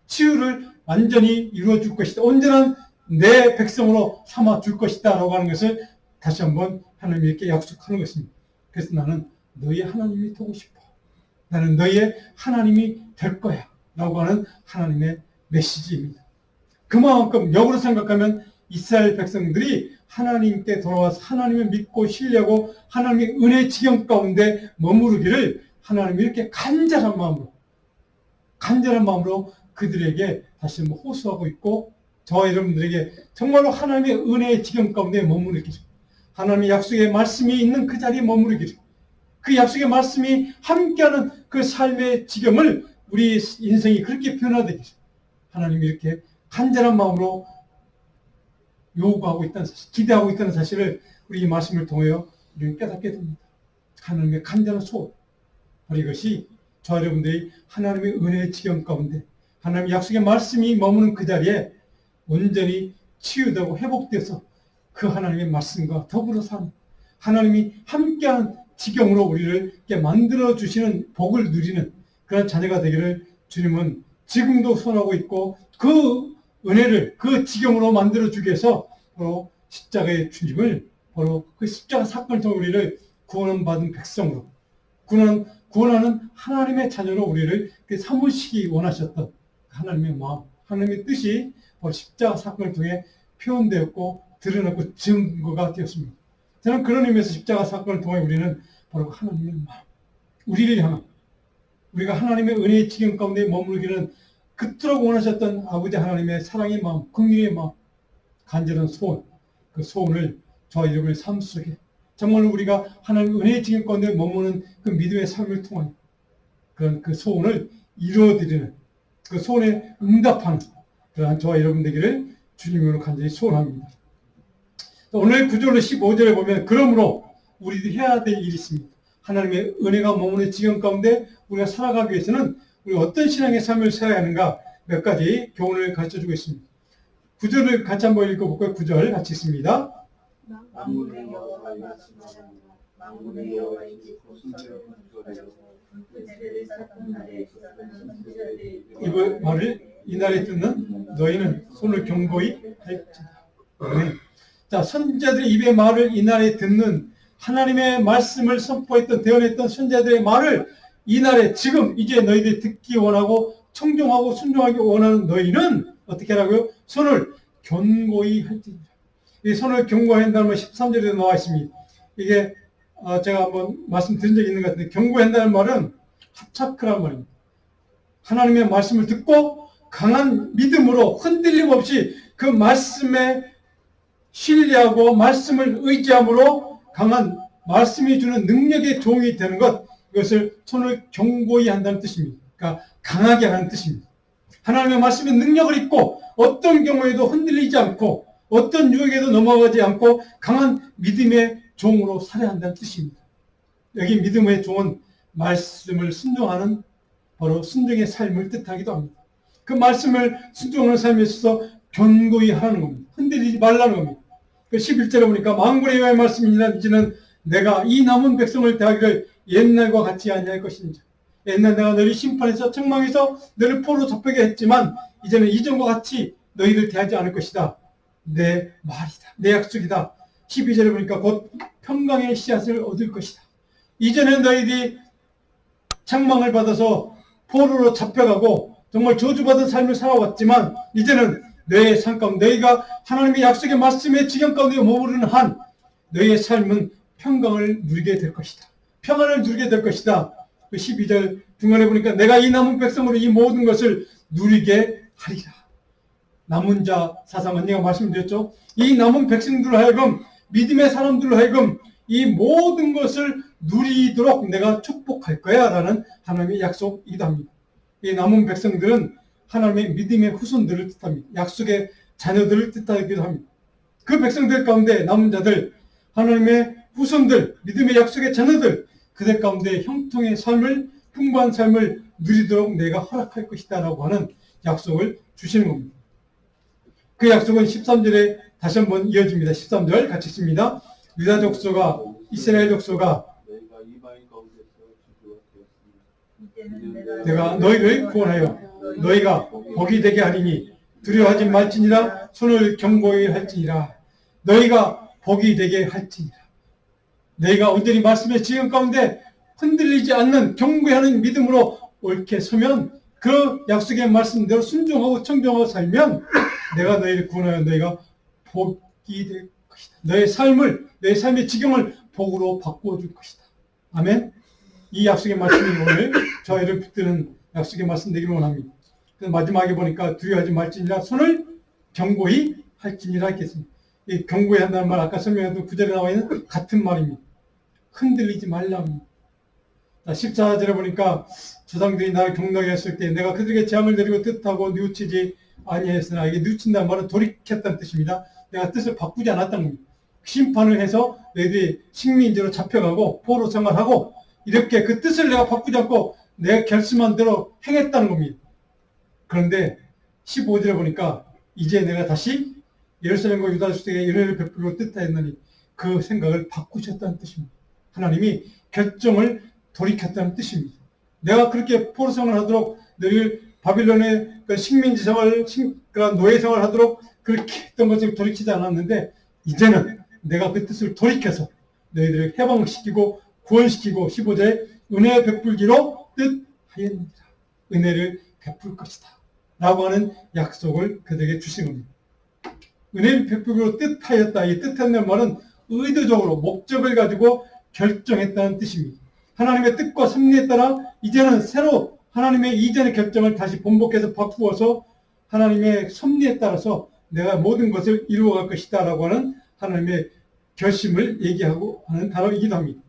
A: 치유를 완전히 이루어 줄 것이다. 온전한 내 백성으로 삼아 줄 것이다 라고 하는 것을 다시 한번 하나님이 이렇게 약속하는 것입니다. 그래서 나는 너희의 하나님이 되고 싶어. 나는 너희의 하나님이 될 거야 라고 하는 하나님의 메시지입니다. 그만큼 역으로 생각하면 이스라엘 백성들이 하나님께 돌아와서 하나님을 믿고 신뢰하고 하나님의 은혜 지경 가운데 머무르기를 하나님이 이렇게 간절한 마음으로 그들에게 다시 한번 호소하고 있고, 저와 여러분들에게 정말로 하나님의 은혜의 지경 가운데 머무르기를, 하나님의 약속의 말씀이 있는 그 자리에 머무르기를, 그 약속의 말씀이 함께하는 그 삶의 지경을 우리 인생이 그렇게 변화되기를 하나님이 이렇게 간절한 마음으로 요구하고 있다는 사실, 기대하고 있다는 사실을 우리 이 말씀을 통하여 우리는 깨닫게 됩니다. 하나님의 간절한 소원, 바로 이것이 저와 여러분들이 하나님의 은혜의 지경 가운데 하나님의 약속의 말씀이 머무는 그 자리에 온전히 치유되고 회복돼서 그 하나님의 말씀과 더불어 사는, 하나님이 함께하는 지경으로 우리를 이렇게 만들어주시는 복을 누리는 그런 자녀가 되기를 주님은 지금도 소원하고 있고, 그 은혜를 그 지경으로 만들어주기 위해서 바로 십자가의 주님을, 바로 그 십자가 사건을 통해 우리를 구원받은 백성으로, 구원하는 하나님의 자녀로 우리를 삼으시기 원하셨던 하나님의 마음, 하나님의 뜻이 바로 십자가 사건을 통해 표현되었고 드러났고 증거가 되었습니다. 저는 그런 의미에서 십자가 사건을 통해 우리는 바로 하나님의 마음, 우리를 향한, 우리가 하나님의 은혜의 지경 가운데 머무르기는 그토록 원하셨던 아버지 하나님의 사랑의 마음, 긍휼의 마음, 간절한 소원, 그 소원을 저와 여러분의 삶 속에 정말로 우리가 하나님의 은혜의 지경 가운데 머무는 그 믿음의 삶을 통하여 그런 그 소원을 이루어드리는, 그 소원에 응답하는 그러한 저와 여러분 되기를 주님으로 간절히 소원합니다. 오늘 9절로 15절에 보면, 그러므로 우리들이 해야 될 일이 있습니다. 하나님의 은혜가 머무는 지경 가운데 우리가 살아가기 위해서는 우리가 어떤 신앙의 삶을 살아야 하는가 몇 가지 교훈을 가르쳐주고 있습니다. 9절을 같이 한번 읽어볼까요? 9절 같이 읽습니다.
B: 만군의 여호와가 말씀하셨다. 만군의 여호와이지
A: 이 말을 이날에 듣는 너희는 손을 경고히 할지니라. 자, 선지자들의 입의 말을 이날에 듣는, 하나님의 말씀을 선포했던, 대언했던 선지자들의 말을 이날에 지금 이제 너희들이 듣기 원하고 청종하고 순종하기 원하는 너희는 어떻게 하라고요? 손을 견고히 할지니라. 이 손을 견고히 한다는 말 13절에 나와 있습니다. 이게 제가 한번 말씀드린 적이 있는 것 같은데, 견고히 한다는 말은 합차크란 말입니다. 하나님의 말씀을 듣고 강한 믿음으로 흔들림 없이 그 말씀에 신뢰하고 말씀을 의지함으로 강한 말씀이 주는 능력의 종이 되는 것, 이것을 손을 견고히 한다는 뜻입니다. 그러니까 강하게 하는 뜻입니다. 하나님의 말씀에 능력을 입고 어떤 경우에도 흔들리지 않고 어떤 유혹에도 넘어가지 않고 강한 믿음의 종으로 살아야 한다는 뜻입니다. 여기 믿음의 종은 말씀을 순종하는, 바로 순종의 삶을 뜻하기도 합니다. 그 말씀을 순종하는 삶에 있어서 견고히 하는 겁니다. 흔들리지 말라는 겁니다. 11절에 보니까 만군의 여호와의 말씀이니라. 이제는 내가 이 남은 백성을 대하기를 옛날과 같이 아니할 것인지. 옛날 내가 너희를 심판해서 책망해서 너희를 포로 잡히게 했지만 이제는 이전과 같이 너희를 대하지 않을 것이다. 내 말이다. 내 약속이다. 12절에 보니까 곧 평강의 씨앗을 얻을 것이다. 이전에 너희들이 책망을 받아서 포로로 잡혀가고 정말 저주받은 삶을 살아왔지만 이제는 너희의 삶 가운데 너희가 하나님의 약속의 말씀의 지경 가운데 머무르는 한 너희의 삶은 평강을 누리게 될 것이다. 평안을 누리게 될 것이다. 12절 중간에 보니까 내가 이 남은 백성으로 이 모든 것을 누리게 하리라. 남은 자 사상 언니가 말씀드렸죠. 이 남은 백성들로 하여금, 믿음의 사람들로 하여금 이 모든 것을 누리도록 내가 축복할 거야 라는 하나님의 약속이기도 합니다. 이 남은 백성들은 하나님의 믿음의 후손들을 뜻합니다. 약속의 자녀들을 뜻하기도 합니다. 그 백성들 가운데 남은 자들, 하나님의 후손들, 믿음의 약속의 자녀들, 그들 가운데 형통의 삶을, 풍부한 삶을 누리도록 내가 허락할 것이다 라고 하는 약속을 주시는 겁니다. 그 약속은 13절에 다시 한번 이어집니다. 13절 같이 읽습니다. 유다 족속아, 이스라엘 족속아, 내가 너희를 구원하여 너희가 복이 되게 하리니 두려워하지 말지니라. 손을 견고히 할지니라. 너희가 복이 되게 할지니라. 너희가 온전히 말씀의 지경 가운데 흔들리지 않는 견고하는 믿음으로 옳게 서면, 그 약속의 말씀대로 순종하고 청정하고 살면 내가 너희를 구원하여 너희가 복이 될 것이다. 너의 삶의 지경을 복으로 바꾸어 줄 것이다. 아멘. 이 약속의 말씀이 오늘 저희를 붙드는 약속의 말씀 되기를 원합니다. 그래서 마지막에 보니까 두려워하지 말지니라 손을 경고히 할지니라 했겠습니다. 이 경고히 한다는 말 아까 설명했던 구절에 나와 있는 같은 말입니다. 흔들리지 말라입니다. 14절에 보니까 조상들이 나를 경노하게 했을 때 내가 그들에게 재앙을 내리고 뜻하고 뉘우치지 아니했으나, 이게 뉘우친다는 말은 돌이켰다는 뜻입니다. 내가 뜻을 바꾸지 않았다는 겁니다. 심판을 해서 너희들이 식민지로 잡혀가고 포로 생활하고 이렇게 그 뜻을 내가 바꾸지 않고 내가 결심한 대로 행했다는 겁니다. 그런데 15절에 보니까 이제 내가 다시 예루살렘과 유다 지방에 은혜를 베풀고 뜻하였느니 그 생각을 바꾸셨다는 뜻입니다. 하나님이 결정을 돌이켰다는 뜻입니다. 내가 그렇게 포로 생활을 하도록 너희를 바빌론의 그 식민지 생활, 그런 노예 생활을 하도록 그렇게 했던 것을 돌이키지 않았는데 이제는 내가 그 뜻을 돌이켜서 너희들을 해방시키고 구원시키고 15절에 은혜 베풀기로 뜻하였느니라. 은혜를 베풀 것이다 라고 하는 약속을 그들에게 주신 겁니다. 은혜를 베풀기로 뜻하였다. 이 뜻했다는 말은 의도적으로 목적을 가지고 결정했다는 뜻입니다. 하나님의 뜻과 섭리에 따라 이제는 새로 하나님의 이전의 결정을 다시 번복해서 바꾸어서 하나님의 섭리에 따라서 내가 모든 것을 이루어갈 것이다 라고 하는 하나님의 결심을 얘기하고 하는 단어이기도 합니다.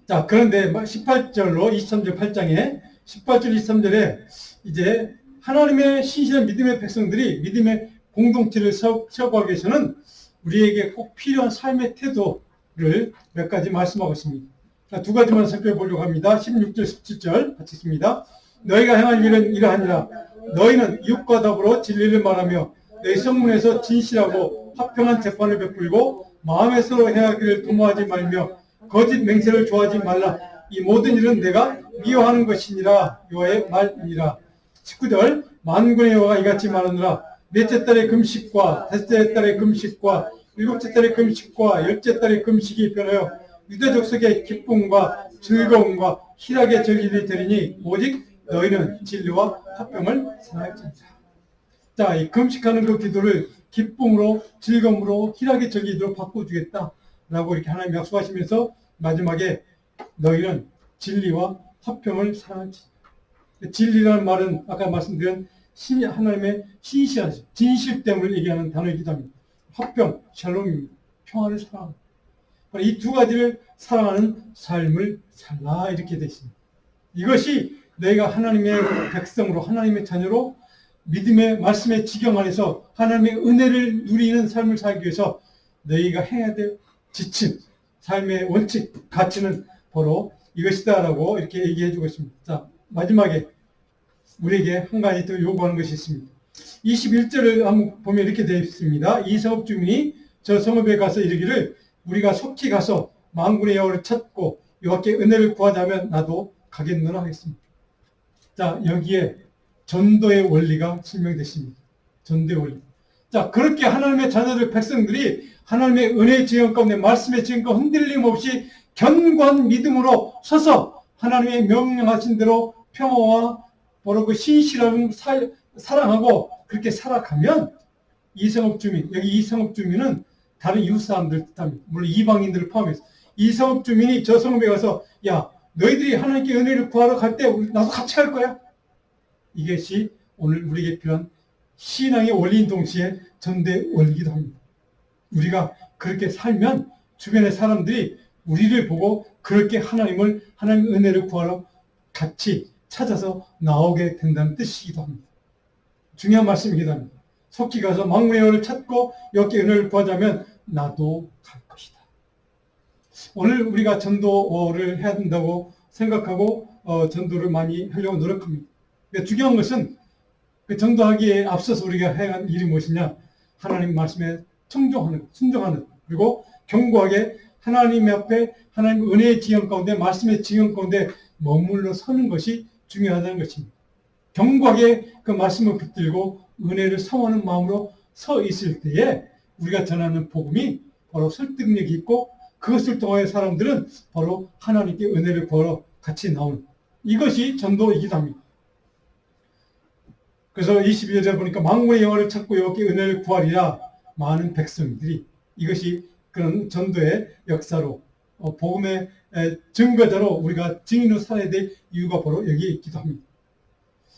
A: 자, 그런데 18절로 23절 8장에 18절 23절에 이제 하나님의 신실한 믿음의 백성들이 믿음의 공동체를 세워가기 위해서는 우리에게 꼭 필요한 삶의 태도를 몇 가지 말씀하고 있습니다. 자, 두 가지만 살펴보려고 합니다. 16절 17절 같이 읽습니다. 너희가 행할 일은 이러하니라. 너희는 이웃과 더불어 진리를 말하며 너희 성문에서 진실하고 합평한 재판을 베풀고 마음에 서로 행하기를 도모하지 말며 거짓 맹세를 좋아하지 말라. 이 모든 일은 내가 미워하는 것이니라. 여호와의 말이니라. 19절 만군의 여호와가 이같이 말하느라. 넷째 달의 금식과 셋째 달의 금식과 일곱째 달의 금식과 열째 달의 금식이 변하여 유대 족속의 기쁨과 즐거움과 희락의 절기를 되리니 오직 너희는 진리와 합평을 사랑할지니라. 자, 이 금식하는 그 기도를 기쁨으로 즐거움으로 희락의 절기로 바꿔주겠다 라고 이렇게 하나님 약속하시면서 마지막에 너희는 진리와 화평을 사랑할지니라. 진리라는 말은 아까 말씀드린 하나님의 신실한 진실됨을 얘기하는 단어이기도 합니다. 화평, 샬롬입니다. 평화를 사랑합니다. 이 두 가지를 사랑하는 삶을 살라 이렇게 되어 있습니다. 이것이 너희가 하나님의 백성으로 하나님의 자녀로 믿음의 말씀의 지경 안에서 하나님의 은혜를 누리는 삶을 살기 위해서 너희가 해야 될 지침, 삶의 원칙, 가치는 바로 이것이다 라고 이렇게 얘기해 주고 있습니다. 자, 마지막에 우리에게 한 가지 더 요구하는 것이 있습니다. 21절을 한번 보면 이렇게 되어 있습니다. 이 성읍 주민이 저 성읍에 가서 이르기를 우리가 속히 가서 만군의 여호와를 찾고 여호와께 은혜를 구하자면 나도 가겠노라 하겠습니다. 자, 여기에 전도의 원리가 설명됐습니다. 전도의 원리. 자, 그렇게 하나님의 자녀들 백성들이 하나님의 은혜의 지경 가운데 말씀의 지경 가운데 흔들림 없이 견고한 믿음으로 서서 하나님의 명령하신 대로 평화와 바로 그 신실함을 사랑하고 그렇게 살아가면 이성읍 주민, 여기 이성읍 주민은 다른 이웃 사람들 뜻합니다. 물론 이방인들을 포함해서 이성읍 주민이 저 성읍에 가서 야, 너희들이 하나님께 은혜를 구하러 갈 때 나도 같이 갈 거야. 이것이 오늘 우리에게 필요한 신앙의 원리인 동시에 전도의 원리이기도 합니다. 우리가 그렇게 살면 주변의 사람들이 우리를 보고 그렇게 하나님의 은혜를 구하러 같이 찾아서 나오게 된다는 뜻이기도 합니다. 중요한 말씀이기도 합니다. 속히 가서 만군의 여호와를 찾고 여호와께 은혜를 구하자면 나도 갈 것이다. 오늘 우리가 전도를 해야 된다고 생각하고 전도를 많이 하려고 노력합니다. 그러니까 중요한 것은 그 전도하기에 앞서서 우리가 해야 할 일이 무엇이냐? 하나님 말씀에 청종하는, 순종하는, 그리고 견고하게 하나님 앞에 하나님 은혜의 지형 가운데 말씀의 지형 가운데 머물러 서는 것이 중요하다는 것입니다. 견고하게 그 말씀을 붙들고 은혜를 사모하는 마음으로 서 있을 때에 우리가 전하는 복음이 바로 설득력이 있고 그것을 통하여 사람들은 바로 하나님께 은혜를 구하러 같이 나오는 이것이 전도이기도 합니다. 그래서 22절에 보니까 만군의 여호와를 찾고 여호와께 은혜를 구하리라 많은 백성들이, 이것이 그런 전도의 역사로 복음의 증거자로 우리가 증인으로 살아야 될 이유가 바로 여기에 있기도 합니다.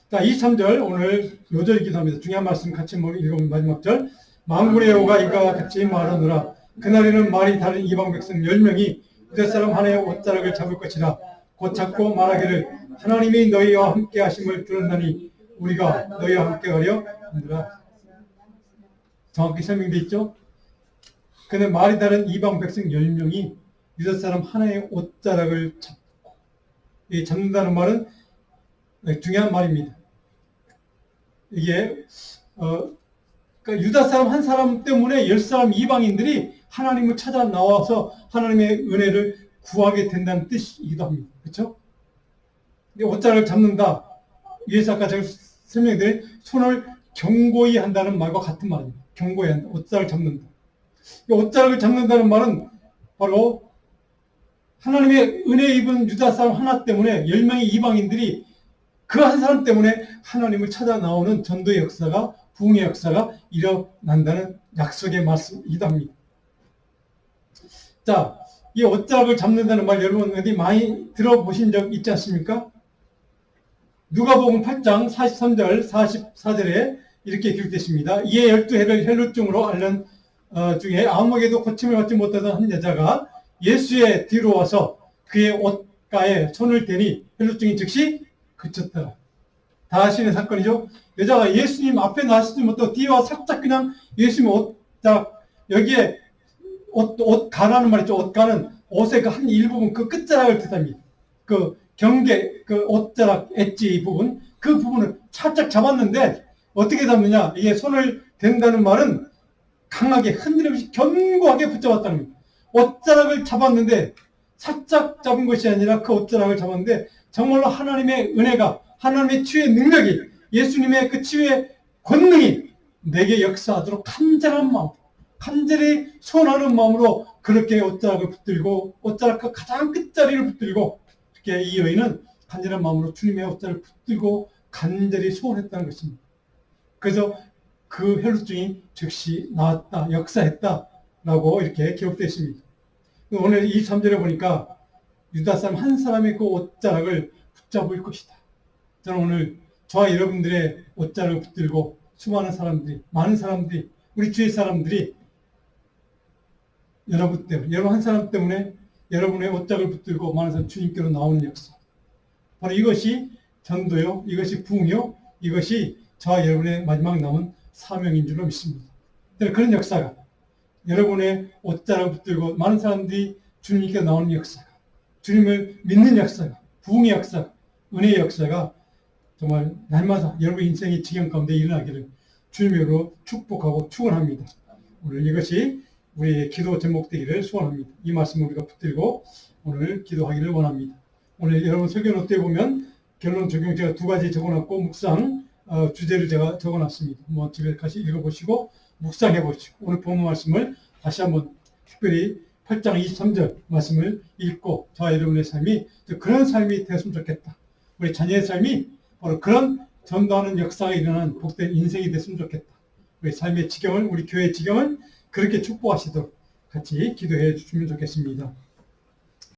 A: 자, 23절 오늘 요절이기도 합니다. 중요한 말씀 같이 읽어보면 마지막 절. 만군의 여호와가 이와 같이 말하노라. 그날에는 말이 다른 이방 백성 10명이 유대 사람 하나의 옷자락을 잡을 것이라. 곧 잡고 말하기를 하나님이 너희와 함께 하심을 들었나니 우리가 너희와 함께 가려 하느라. 정확히 설명되어 있죠? 그는 말이 다른 이방 백성 10명이 유대 사람 하나의 옷자락을 잡고, 이 잡는다는 말은 중요한 말입니다. 이게 그러니까 유다 사람 한 사람 때문에 10사람 이방인들이 하나님을 찾아 나와서 하나님의 은혜를 구하게 된다는 뜻이기도 합니다. 그렇죠? 옷자락을 잡는다. 위에서 아까 제가 설명드린 손을 경고히 한다는 말과 같은 말입니다. 경고히 한다. 옷자락을 잡는다. 이 옷자락을 잡는다는 말은 바로 하나님의 은혜 입은 유다 사람 하나 때문에 10명의 이방인들이 그 한 사람 때문에 하나님을 찾아 나오는 전도의 역사가, 부흥의 역사가 일어난다는 약속의 말씀이기도 합니다. 자, 이 옷자락을 잡는다는 말 여러분 어디 많이 들어보신 적 있지 않습니까? 누가복음 8장 43절 44절에 이렇게 기록되어 이에 12해를 혈루증으로 앓는 중에 아무에게도 고침을 받지 못하던 한 여자가 예수의 뒤로 와서 그의 옷가에 손을 대니 혈루증이 즉시 그쳤더라. 다 아시는 사건이죠. 여자가 예수님 앞에 나서지 못하고 뒤에 와 살짝 그냥 예수님 옷자락, 여기에 옷가라는 말이죠. 옷가는 옷의 그 한 일부분, 그 끝자락을 뜻합니다. 그 경계, 그 옷자락 엣지 부분, 그 부분을 살짝 잡았는데 어떻게 잡느냐? 이게 손을 댄다는 말은 강하게 흔들림없이 견고하게 붙잡았다는 겁니다. 옷자락을 잡았는데 살짝 잡은 것이 아니라 그 옷자락을 잡았는데 정말로 하나님의 은혜가, 하나님의 치유의 능력이, 예수님의 그 치유의 권능이 내게 역사하도록 간절한 마음, 간절히 소원하는 마음으로 그렇게 옷자락을 붙들고, 옷자락 그 가장 끝자리를 붙들고, 이렇게 이 여인은 간절한 마음으로 주님의 옷자락을 붙들고 간절히 소원했다는 것입니다. 그래서 그 혈루증이 즉시 나왔다, 역사했다라고 이렇게 기록되어 있습니다. 오늘 23절에 보니까 유다 사람 한 사람이 그 옷자락을 붙잡을 것이다. 저는 오늘 저와 여러분들의 옷자락을 붙들고 수많은 사람들이, 많은 사람들이, 우리 주위 사람들이 여러분 때문에, 여러분 한 사람 때문에 여러분의 옷자락을 붙들고 많은 사람 주님께로 나오는 역사. 바로 이것이 전도요, 이것이 부흥요, 이것이 저와 여러분의 마지막 남은 사명인 줄로 믿습니다. 그런 역사가, 여러분의 옷자락을 붙들고 많은 사람들이 주님께 나오는 역사가, 주님을 믿는 역사가, 부흥의 역사가, 은혜의 역사가 정말 날마다 여러분 인생의 지경 가운데 일어나기를 주님으로 축복하고 축원합니다. 오늘 이것이 우리의 기도 제목되기를 소원합니다. 이 말씀을 우리가 붙들고 오늘 기도하기를 원합니다. 오늘 여러분 설교 노트에 보면 결론 적용 제가 2가지 적어놨고 묵상 주제를 제가 적어놨습니다. 한번 집에 가시 읽어보시고 묵상해 보시고 오늘 본문 말씀을 다시 한번 특별히 8장 23절 말씀을 읽고 저와 여러분의 삶이 그런 삶이 되었으면 좋겠다. 우리 자녀의 삶이 바로 그런 전도하는 역사가 일어나는 복된 인생이 됐으면 좋겠다. 우리 삶의 지경을, 우리 교회의 지경을 그렇게 축복하시도록 같이 기도해 주시면 좋겠습니다.